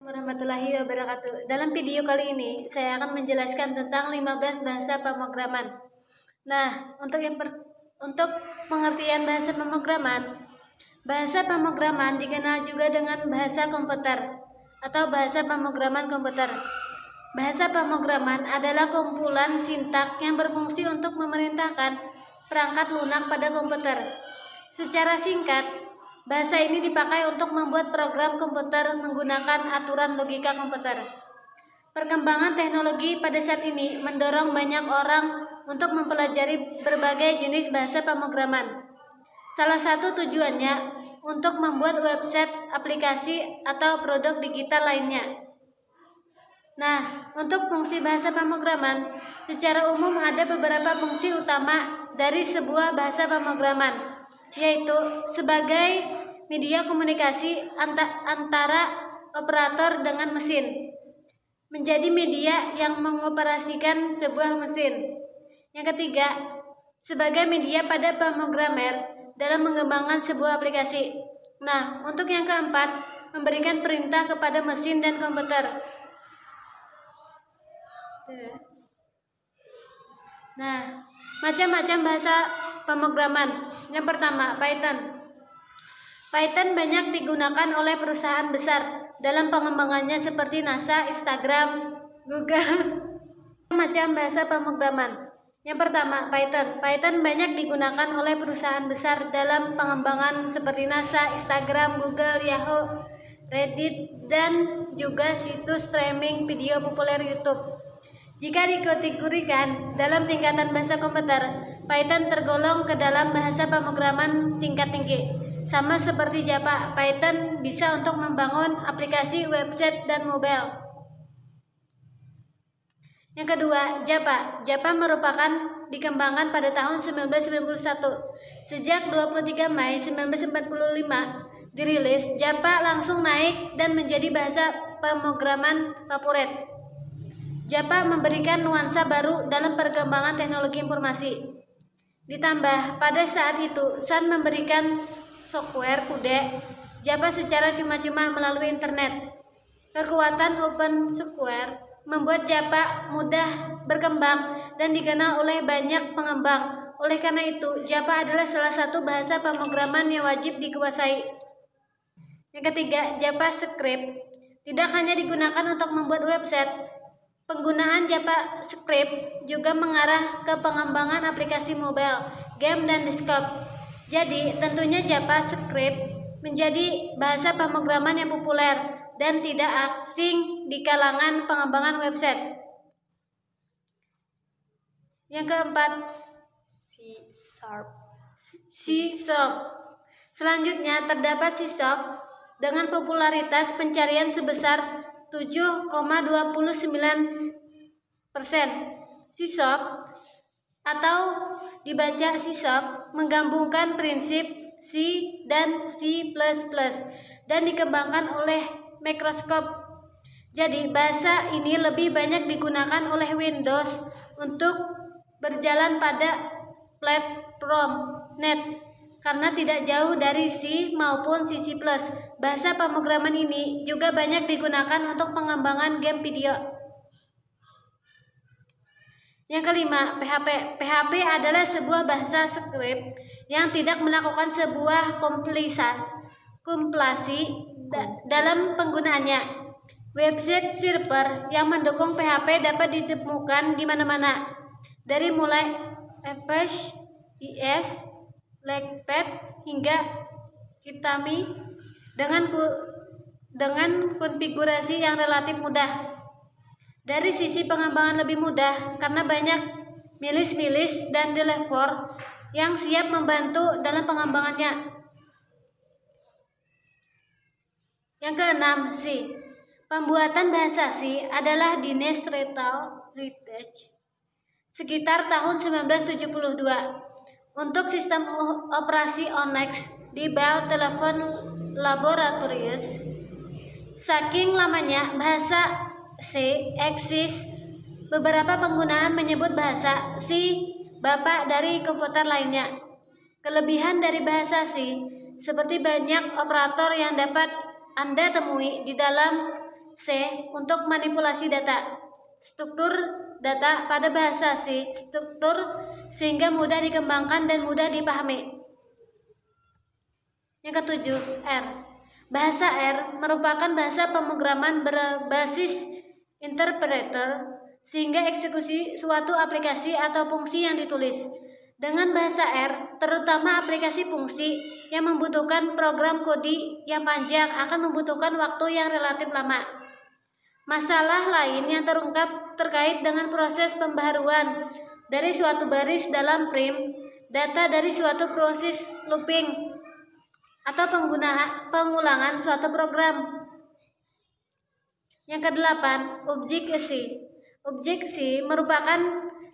Warahmatullahi wabarakatuh. Dalam video kali ini saya akan menjelaskan tentang 15 bahasa pemrograman. Nah, untuk pengertian bahasa pemrograman dikenal juga dengan bahasa komputer atau bahasa pemrograman komputer. Bahasa pemrograman adalah kumpulan sintak yang berfungsi untuk memerintahkan perangkat lunak pada komputer. Secara singkat, bahasa ini dipakai untuk membuat program komputer menggunakan aturan logika komputer. Perkembangan teknologi pada saat ini mendorong banyak orang untuk mempelajari berbagai jenis bahasa pemrograman. Salah satu tujuannya untuk membuat website, aplikasi, atau produk digital lainnya. Nah, untuk fungsi bahasa pemrograman, secara umum ada beberapa fungsi utama dari sebuah bahasa pemrograman, yaitu sebagai media komunikasi antara operator dengan mesin, menjadi media yang mengoperasikan sebuah mesin. Yang ketiga, sebagai media pada pemrogramer dalam mengembangkan sebuah aplikasi. Nah, untuk yang keempat, memberikan perintah kepada mesin dan komputer. Nah, macam-macam bahasa pemrograman. Yang pertama, Python. Python banyak digunakan oleh perusahaan besar dalam pengembangannya seperti NASA, Instagram, Google. Macam bahasa pemrograman. Yang pertama, Python. Python banyak digunakan oleh perusahaan besar dalam pengembangan seperti NASA, Instagram, Google, Yahoo, Reddit, dan juga situs streaming video populer YouTube. Jika dikategorikan dalam tingkatan bahasa komputer, Python tergolong ke dalam bahasa pemrograman tingkat tinggi. Sama seperti Java, Python bisa untuk membangun aplikasi, website, dan mobile. Yang kedua, Java. Java merupakan dikembangkan pada tahun 1991. Sejak 23 Mei 1945 dirilis, Java langsung naik dan menjadi bahasa pemrograman favorit. Java memberikan nuansa baru dalam perkembangan teknologi informasi. Ditambah, pada saat itu Sun memberikan software kude Java secara cuma-cuma melalui internet. Kekuatan open software membuat Java mudah berkembang dan dikenal oleh banyak pengembang. Oleh karena itu, Java adalah salah satu bahasa pemrograman yang wajib dikuasai. Yang ketiga, JavaScript. Tidak hanya digunakan untuk membuat website, penggunaan JavaScript juga mengarah ke pengembangan aplikasi mobile, game, dan desktop. Jadi, tentunya JavaScript menjadi bahasa pemrograman yang populer dan tidak asing di kalangan pengembangan website. Yang keempat, C#. Selanjutnya terdapat C# dengan popularitas pencarian sebesar 7,29%. C# atau dibaca C# menggabungkan prinsip C dan C++ dan dikembangkan oleh Microsoft. Jadi bahasa ini lebih banyak digunakan oleh Windows untuk berjalan pada platform net karena tidak jauh dari C maupun C++. Bahasa pemrograman ini juga banyak digunakan untuk pengembangan game video. Yang kelima, PHP. PHP adalah sebuah bahasa script yang tidak melakukan sebuah kompilasi dalam penggunaannya. Website server yang mendukung PHP dapat ditemukan di mana-mana, dari mulai Apache, IS, Launchpad, hingga Kitami dengan konfigurasi yang relatif mudah. Dari sisi pengembangan lebih mudah karena banyak milis-milis dan developer yang siap membantu dalam pengembangannya. Yang keenam, C. Pembuatan bahasa C adalah Dinesh Ritesh sekitar tahun 1972 untuk sistem operasi Onyx di Bell Telephone Laboratories. Saking lamanya bahasa C eksis, beberapa penggunaan menyebut bahasa C bapak dari komputer lainnya. Kelebihan dari bahasa C seperti banyak operator yang dapat Anda temui di dalam C. Untuk manipulasi data. Struktur data pada bahasa C. Struktur sehingga mudah dikembangkan dan mudah dipahami. Yang ketujuh, R. Bahasa R merupakan bahasa pemrograman berbasis interpreter sehingga eksekusi suatu aplikasi atau fungsi yang ditulis. Dengan bahasa R, terutama aplikasi fungsi yang membutuhkan program kode yang panjang akan membutuhkan waktu yang relatif lama. Masalah lain yang terungkap terkait dengan proses pembaharuan dari suatu baris dalam frame data dari suatu proses looping atau pengulangan suatu program. Yang kedelapan, objek-C. Objek-C merupakan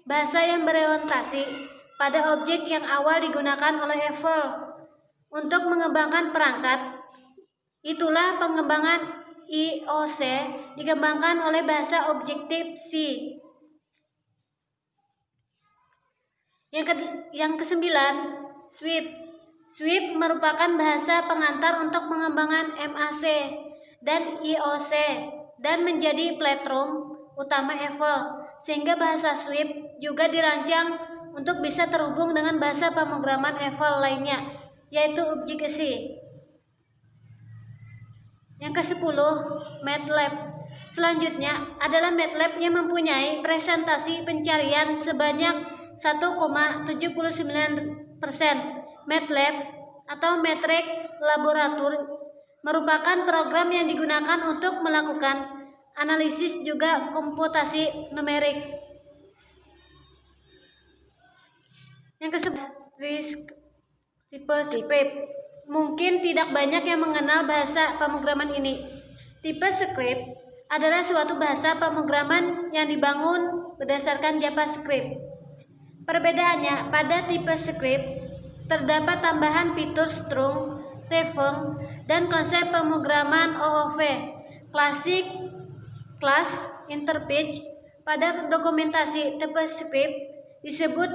bahasa yang berorientasi pada objek yang awal digunakan oleh Apple untuk mengembangkan perangkat. Itulah pengembangan IOC dikembangkan oleh bahasa Objective-C. Yang kesembilan, Swift. Swift merupakan bahasa pengantar untuk pengembangan MAC dan IOC dan menjadi platform utama Apple, sehingga bahasa Swift juga dirancang untuk bisa terhubung dengan bahasa pemrograman Apple lainnya, yaitu Objective-C. Yang ke-10, MATLAB. Selanjutnya adalah MATLAB yang mempunyai presentasi pencarian sebanyak 1,79%. MATLAB atau Metric Laboratory merupakan program yang digunakan untuk melakukan analisis juga komputasi numerik. Yang ke-11, tipe script. Mungkin tidak banyak yang mengenal bahasa pemrograman ini. Tipe script adalah suatu bahasa pemrograman yang dibangun berdasarkan JavaScript. Perbedaannya, pada tipe script terdapat tambahan fitur strung, reference, dan konsep pemrograman OOP, klasik, class, interface. Pada dokumentasi tipe script disebut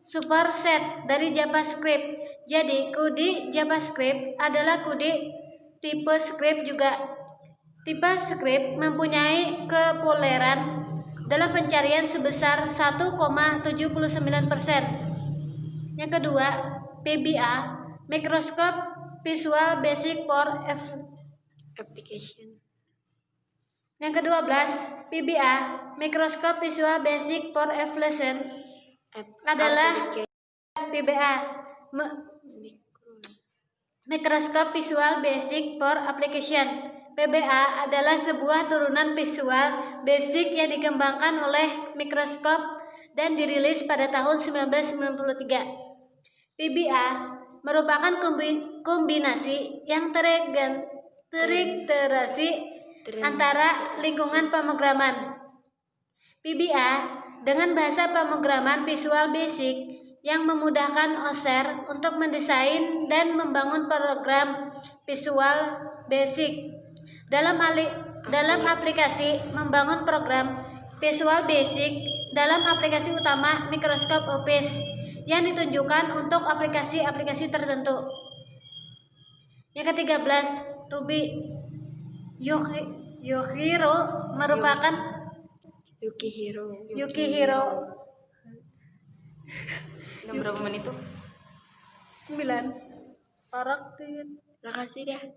superset dari JavaScript. Jadi, kode JavaScript adalah kode tipe script juga. Tipe script mempunyai kepoleran dalam pencarian sebesar 1,79%. Yang kedua, PBA, Microsoft Visual Basic for Application. Yang ke-12, PBA, Microsoft Visual Basic for Application adalah PBA, Microsoft Visual Basic for Application. PBA adalah sebuah turunan Visual Basic yang dikembangkan oleh Microsoft dan dirilis pada tahun 1993. PBA merupakan kombinasi yang terintegrasi antara lingkungan pemrograman PBA dengan bahasa pemrograman Visual Basic yang memudahkan user untuk mendesain dan membangun program Visual Basic. Dalam aplikasi membangun program Visual Basic dalam aplikasi utama Microsoft Office yang ditunjukkan untuk aplikasi-aplikasi tertentu. Yang ke-13, Ruby. Yukihiro merupakan Yukihiro. Berapa menit itu? 9. Paraktin. Makasih dah.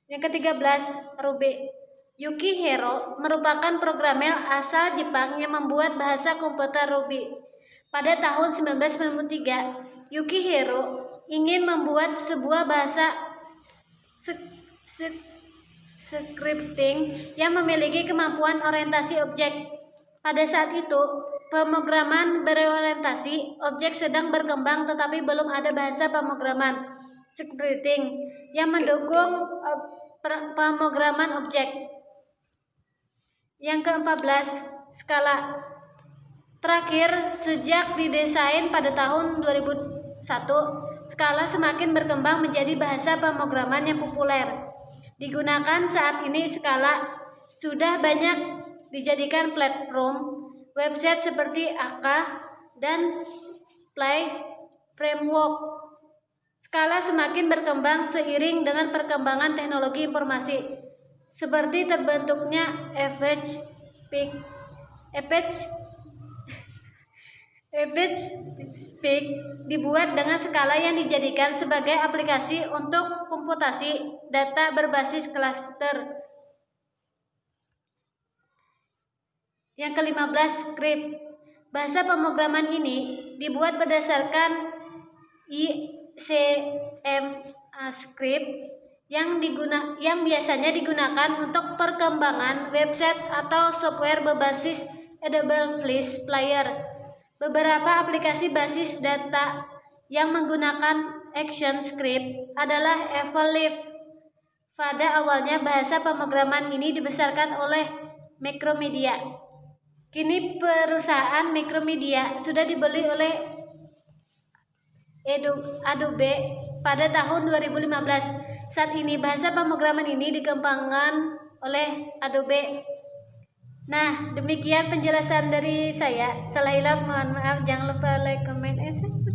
Yang ke-13, Ruby. Yukihiro merupakan programmer asal Jepang yang membuat bahasa komputer Ruby. Pada tahun 1993, Yukihiro ingin membuat sebuah bahasa scripting yang memiliki kemampuan orientasi objek. Pada saat itu, pemrograman berorientasi objek sedang berkembang, tetapi belum ada bahasa pemrograman scripting yang mendukung pemrograman objek. Yang ke-14, skala. Terakhir, sejak didesain pada tahun 2001, skala semakin berkembang menjadi bahasa pemrograman yang populer. Digunakan saat ini, skala sudah banyak dijadikan platform website seperti Akka dan Play Framework. Skala semakin berkembang seiring dengan perkembangan teknologi informasi. seperti terbentuknya Speak dibuat dengan skala yang dijadikan sebagai aplikasi untuk komputasi data berbasis klaster. Yang ke-15, script. Bahasa pemrograman ini dibuat berdasarkan ICMA-script yang biasanya digunakan untuk perkembangan website atau software berbasis Edible Flash Player. Beberapa aplikasi basis data yang menggunakan ActionScript adalah Evolve. Pada awalnya bahasa pemrograman ini dibesarkan oleh Macromedia. Kini perusahaan Macromedia sudah dibeli oleh Adobe pada tahun 2015. Saat ini bahasa pemrograman ini dikembangkan oleh Adobe. Nah, demikian penjelasan dari saya. Salah hilap mohon maaf. Jangan lupa like, comment, and subscribe.